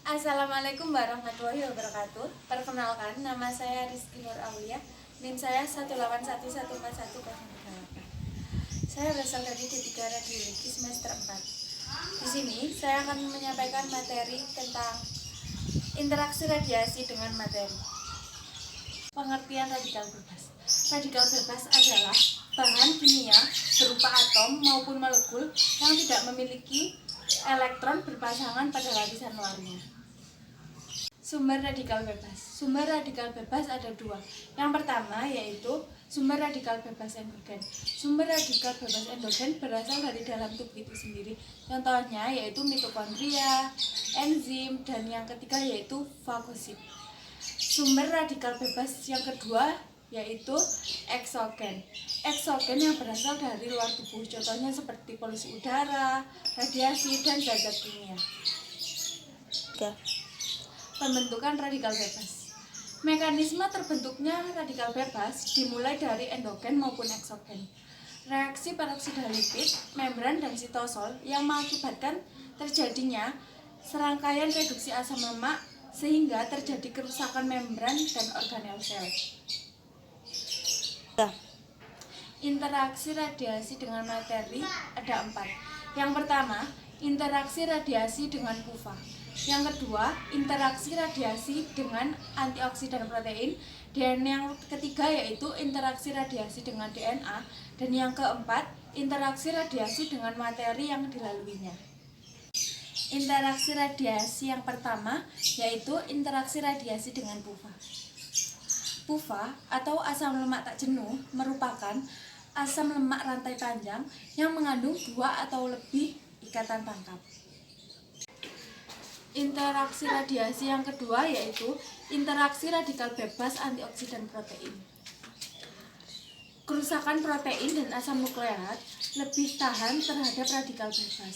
Assalamualaikum warahmatullahi wabarakatuh. Perkenalkan, nama saya Rizky Nur Aulia. NIM saya 181141038. Saya berasal dari D3 Radiologi semester 4. Di sini saya akan menyampaikan materi tentang interaksi radiasi dengan materi. Pengertian radikal bebas. Radikal bebas adalah bahan kimia berupa atom maupun molekul yang tidak memiliki elektron berpasangan pada lapisan luarnya. Sumber radikal bebas. Sumber radikal bebas ada dua. Yang pertama yaitu sumber radikal bebas endogen. Sumber radikal bebas endogen berasal dari dalam tubuh itu sendiri. Contohnya yaitu mitokondria, enzim, dan yang ketiga yaitu fagosit. Sumber radikal bebas yang kedua yaitu eksogen. Eksogen yang berasal dari luar tubuh. Contohnya seperti polusi udara, radiasi, dan zat kimia. Pembentukan radikal bebas. Mekanisme terbentuknya radikal bebas dimulai dari endogen maupun eksogen. Reaksi peroksida lipid, membran, dan sitosol yang mengakibatkan terjadinya serangkaian reduksi asam lemak sehingga terjadi kerusakan membran dan organel sel. Interaksi radiasi dengan materi ada 4. Yang pertama, interaksi radiasi dengan PUVA. Yang kedua, interaksi radiasi dengan antioksidan protein. Dan yang ketiga yaitu interaksi radiasi dengan DNA. Dan yang keempat, interaksi radiasi dengan materi yang dilaluinya. Interaksi radiasi yang pertama yaitu interaksi radiasi dengan PUVA. PUVA atau asam lemak tak jenuh merupakan asam lemak rantai panjang yang mengandung 2 atau lebih ikatan tangkap. Interaksi radiasi yang kedua yaitu interaksi radikal bebas antioksidan protein. Kerusakan protein dan asam nukleat lebih tahan terhadap radikal bebas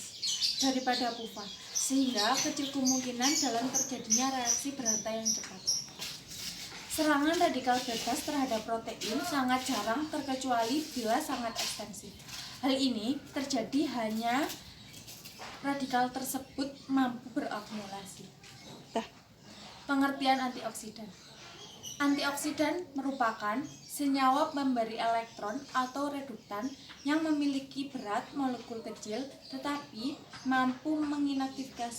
daripada PUVA, sehingga kecil kemungkinan dalam terjadinya reaksi berantai yang cepat. Serangan radikal bebas terhadap protein sangat jarang terkecuali bila sangat ekstensif. Hal ini terjadi hanya radikal tersebut mampu berakumulasi. Pengertian antioksidan. Antioksidan merupakan senyawa pemberi elektron atau reduktan yang memiliki berat molekul kecil tetapi mampu menginaktifkan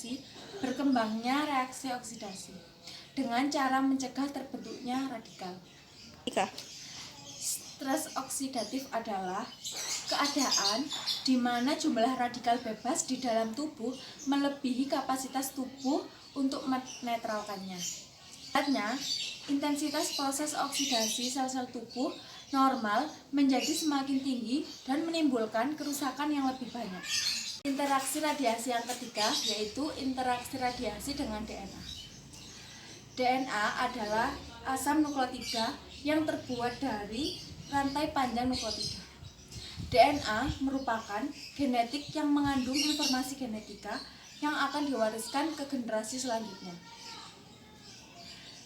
berkembangnya reaksi oksidasi dengan cara mencegah terbentuknya radikal. Stres oksidatif adalah keadaan di mana jumlah radikal bebas di dalam tubuh melebihi kapasitas tubuh untuk menetralkannya. Artinya, intensitas proses oksidasi sel-sel tubuh normal menjadi semakin tinggi dan menimbulkan kerusakan yang lebih banyak. Interaksi radiasi yang ketiga yaitu interaksi radiasi dengan DNA. DNA adalah asam nukleotida yang terbuat dari rantai panjang nukleotida. DNA merupakan genetik yang mengandung informasi genetika yang akan diwariskan ke generasi selanjutnya.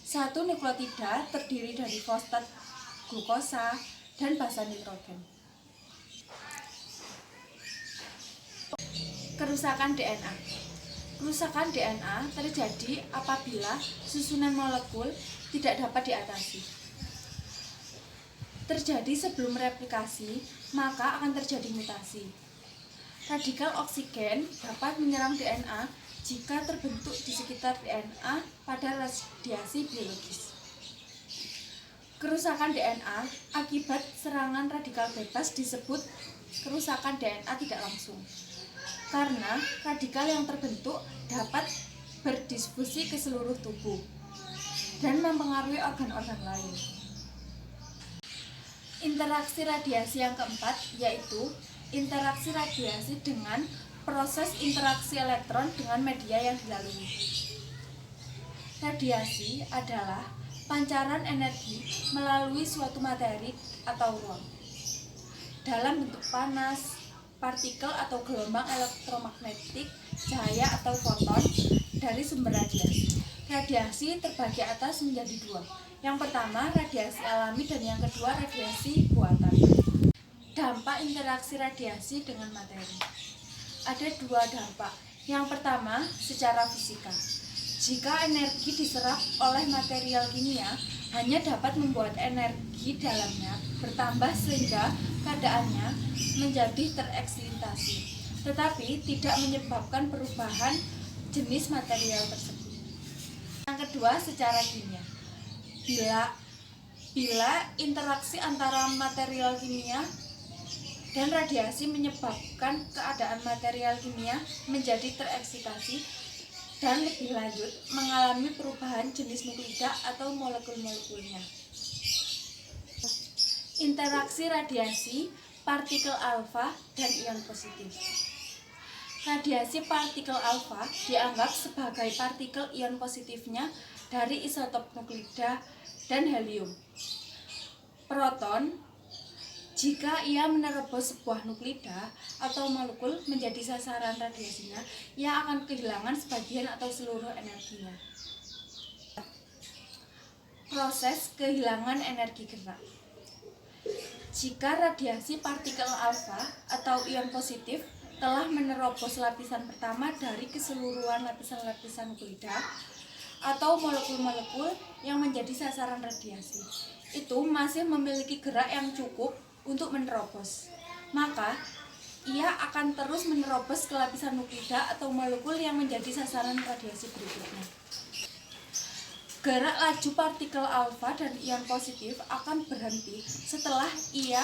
Satu nukleotida terdiri dari fosfat, glukosa, dan basa nitrogen. Kerusakan DNA. Kerusakan DNA terjadi apabila susunan molekul tidak dapat diatasi. Terjadi sebelum replikasi, maka akan terjadi mutasi. Radikal oksigen dapat menyerang DNA jika terbentuk di sekitar DNA pada radiasi biologis. Kerusakan DNA akibat serangan radikal bebas disebut kerusakan DNA tidak langsung, karena radikal yang terbentuk dapat berdistribusi ke seluruh tubuh dan mempengaruhi organ-organ lain. Interaksi radiasi yang keempat yaitu interaksi radiasi dengan proses interaksi elektron dengan media yang dilalui. Radiasi adalah pancaran energi melalui suatu materi atau ruang dalam bentuk panas, partikel atau gelombang elektromagnetik, cahaya atau foton dari sumber radiasi. Radiasi terbagi atas menjadi 2. Yang pertama radiasi alami dan yang kedua radiasi buatan. Dampak interaksi radiasi dengan materi. Ada 2 dampak. Yang pertama secara fisika. Jika energi diserap oleh material kimia, hanya dapat membuat energi dalamnya bertambah sehingga keadaannya menjadi tereksitasi, tetapi tidak menyebabkan perubahan jenis material tersebut. Yang kedua, secara kimia. Bila interaksi antara material kimia dan radiasi menyebabkan keadaan material kimia menjadi tereksitasi dan lebih lanjut mengalami perubahan jenis nuklida atau molekul-molekulnya. Interaksi radiasi partikel alfa dan ion positif. Radiasi partikel alfa dianggap sebagai partikel ion positifnya dari isotop nuklida dan helium. Proton, jika ia menerobos sebuah nuklida atau molekul menjadi sasaran radiasinya, ia akan kehilangan sebagian atau seluruh energinya. Proses kehilangan energi gerak. Jika radiasi partikel alfa atau ion positif telah menerobos lapisan pertama dari keseluruhan lapisan-lapisan nuklida atau molekul-molekul yang menjadi sasaran radiasi, itu masih memiliki gerak yang cukup untuk menerobos, maka ia akan terus menerobos ke lapisan nuklida atau molekul yang menjadi sasaran radiasi berikutnya. Gerak laju partikel alfa dan ion positif akan berhenti setelah ia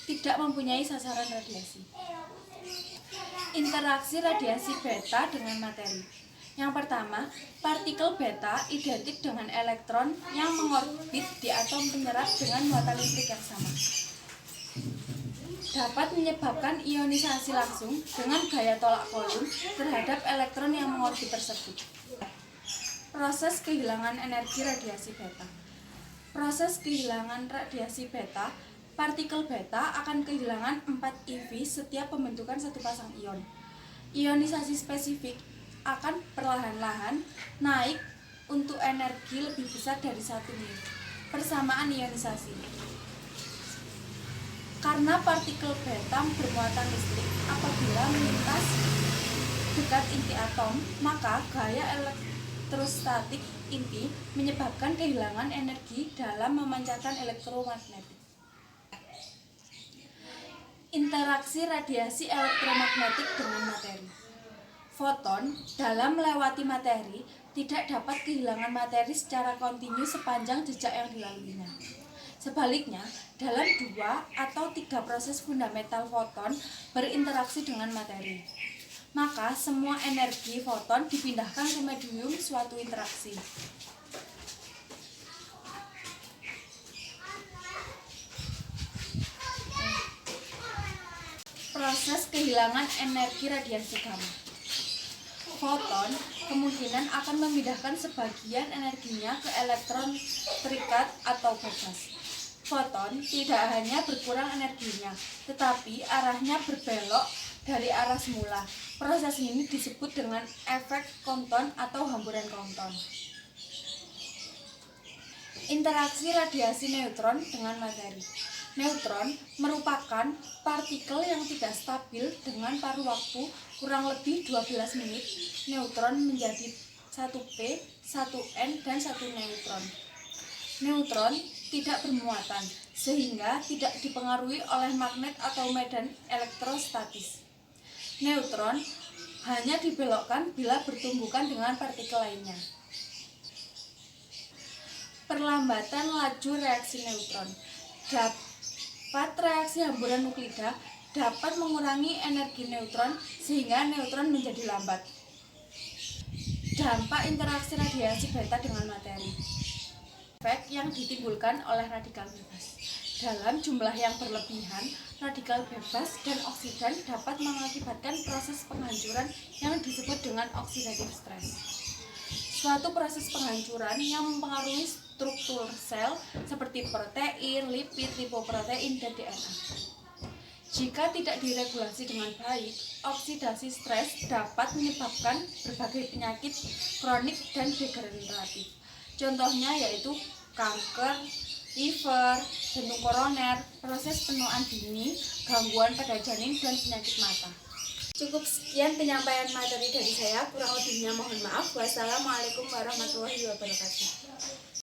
tidak mempunyai sasaran radiasi. Interaksi radiasi beta dengan materi. Yang pertama, partikel beta identik dengan elektron yang mengorbit di atom penyerap dengan muatan listrik yang sama. Dapat menyebabkan ionisasi langsung dengan gaya tolak Coulomb terhadap elektron yang mengorbit tersebut. Proses kehilangan energi radiasi beta. Proses kehilangan radiasi beta, partikel beta akan kehilangan 4 eV setiap pembentukan satu pasang ion. Ionisasi spesifik akan perlahan-lahan naik untuk energi lebih besar dari 1 mil. Persamaan ionisasi. Karena partikel beta bermuatan listrik apabila melintas dekat inti atom, maka gaya elektrostatik inti menyebabkan kehilangan energi dalam memancarkan elektromagnetik. Interaksi radiasi elektromagnetik dengan materi. Foton dalam melewati materi tidak dapat kehilangan materi secara kontinu sepanjang jejak yang dilaluinya. Sebaliknya, dalam 2 atau 3 proses fundamental foton berinteraksi dengan materi, maka semua energi foton dipindahkan ke medium suatu interaksi. Proses kehilangan energi radiasi gamma. Foton kemungkinan akan memindahkan sebagian energinya ke elektron terikat atau bebas. Foton tidak hanya berkurang energinya, tetapi arahnya berbelok dari arah semula. Proses ini disebut dengan efek Compton atau hamburan Compton. Interaksi radiasi neutron dengan materi. Neutron merupakan partikel yang tidak stabil. Dengan paruh waktu kurang lebih 12 menit, neutron menjadi 1p, 1n, dan 1 neutron. Neutron tidak bermuatan, sehingga tidak dipengaruhi oleh magnet atau medan elektrostatis. Neutron hanya dibelokkan bila bertumbukan dengan partikel lainnya. Perlambatan laju reaksi neutron. Dapat reaksi hamburan nuklida dapat mengurangi energi neutron sehingga neutron menjadi lambat. Dampak interaksi radiasi beta dengan materi. Efek yang ditimbulkan oleh radikal bebas. Dalam jumlah yang berlebihan, radikal bebas dan oksidan dapat mengakibatkan proses penghancuran yang disebut dengan oxidative stress. Suatu proses penghancuran yang mempengaruhi struktur sel seperti protein, lipid, lipoprotein, dan DNA. Jika tidak diregulasi dengan baik, oksidasi stres dapat menyebabkan berbagai penyakit kronik dan degeneratif. Contohnya yaitu kanker, liver, jantung koroner, proses penuaan dini, gangguan pada janin, dan penyakit mata. Cukup sekian penyampaian materi dari saya, kurang lebihnya mohon maaf. Wassalamualaikum warahmatullahi wabarakatuh.